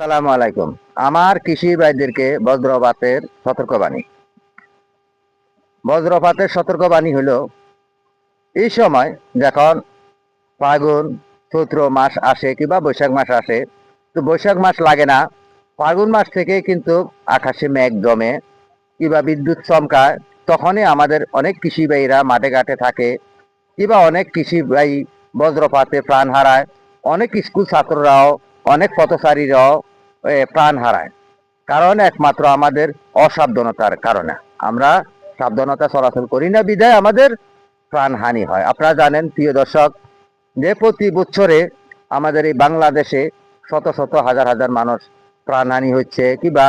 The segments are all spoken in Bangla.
আসসালামু আলাইকুম। আমার কৃষি ভাইদেরকে বজ্রপাতের সতর্কবাণী হলো এই সময় যখন ফাগুন চৈত্র মাস আসে কিংবা বৈশাখ মাস আসে, তো বৈশাখ মাস লাগে না, ফাগুন মাস থেকে কিন্তু আকাশে মেঘ জমে কিংবা বিদ্যুৎ চমকায়। তখনই আমাদের অনেক কৃষি ভাইরা মাঠে ঘাটে থাকে কিংবা অনেক কৃষি ভাই বজ্রপাতে প্রাণ হারায়। অনেক স্কুল ছাত্ররাও, অনেক পথচারীরাও প্রাণ হারায়, কারণ একমাত্র আমাদের অসাবধানতার কারণে। আমরা সাবধানতা চলাচল করি না বিধায় আমাদের প্রাণহানি হয়। আপনারা জানেন প্রিয় দর্শক, যে প্রতি বছরে আমাদের এই বাংলাদেশে শত শত হাজার হাজার মানুষ প্রাণহানি হচ্ছে কিংবা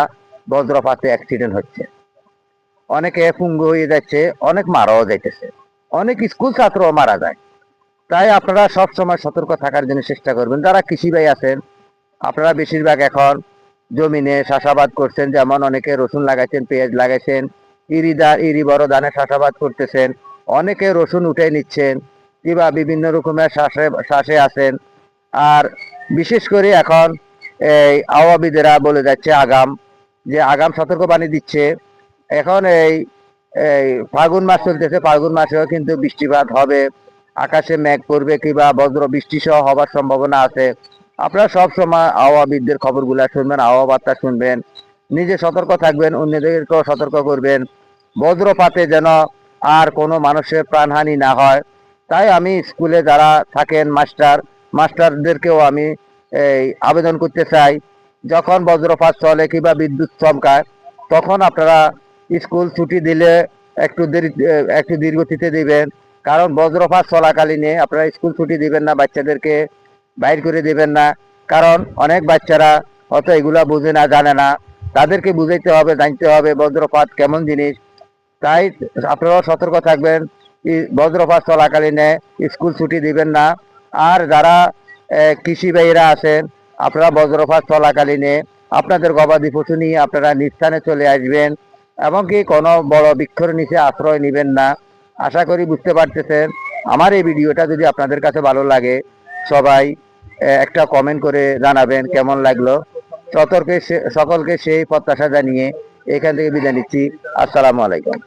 বজ্রপাতে অ্যাক্সিডেন্ট হচ্ছে, অনেকে পঙ্গু হয়ে যাচ্ছে, অনেক মারাও যাইতেছে, অনেক স্কুল ছাত্রও মারা যায়। তাই আপনারা সব সময় সতর্ক থাকার জন্য চেষ্টা করবেন। যারা কৃষি ভাই আছেন, আপনারা বেশিরভাগ এখন জমিনে চাষাবাদ করছেন, যেমন অনেকে রসুন লাগাইছেন, পেঁয়াজ লাগাইছেন, ইরি বড় ধানের চাষাবাদ করতেছেন, অনেকে রসুন উঠে নিচ্ছেন কিংবা বিভিন্ন রকমের শ্বাসে আছেন। আর বিশেষ করে এখন এই আবহাওয়াবিদেরা বলে যাচ্ছে আগাম সতর্কবাণী দিচ্ছে। এখন এই এই ফাগুন মাস চলতেছে, ফাগুন মাসেও কিন্তু বৃষ্টিপাত হবে, আকাশে মেঘ পড়বে কিংবা বজ্র বৃষ্টি সহ হবার সম্ভাবনা আছে। আপনারা সব সময় আবহাওয়াবিদদের খবরগুলো শুনবেন, আবহাওয়া বার্তা শুনবেন, নিজে সতর্ক থাকবেন, অন্যদেরকেও সতর্ক করবেন, বজ্রপাতে যেন আর কোনো মানুষের প্রাণহানি না হয়। তাই আমি স্কুলে যারা থাকেন মাস্টারদেরকেও আমি এই আবেদন করতে চাই, যখন বজ্রপাত চলে কিংবা বিদ্যুৎ চমকায়, তখন আপনারা স্কুল ছুটি দিলে একটু ধীরগতিতে দিবেন। কারণ বজ্রপাত চলাকালীনে আপনারা স্কুল ছুটি দিবেন না, বাচ্চাদেরকে বাইর করে দিবেন না। কারণ অনেক বাচ্চারা অত এগুলা বুঝে না, জানে না, তাদেরকে বুঝাইতে হবে, জানতে হবে বজ্রপাত কেমন জিনিস। তাই আপনারাও সতর্ক থাকবেন, বজ্রপাত চলাকালীনে স্কুল ছুটি দিবেন না। আর যারা কৃষি ভাইরা আছেন, আপনারা বজ্রপাত চলাকালীনে আপনাদের গবাদি পশু নিয়ে আপনারা নিস্থানে চলে আসবেন, এবং কি কোনো বড় বৃক্ষর নিচে আশ্রয় নেবেন না। আশা করি বুঝতে পারতেছেন। আমার এই ভিডিওটা যদি আপনাদের কাছে ভালো লাগে, সবাই একটা কমেন্ট করে জানাবেন কেমন লাগলো। সকলকে সেই প্রত্যাশা জানিয়ে এখান থেকে বিদায় নিচ্ছি। আসসালামু আলাইকুম।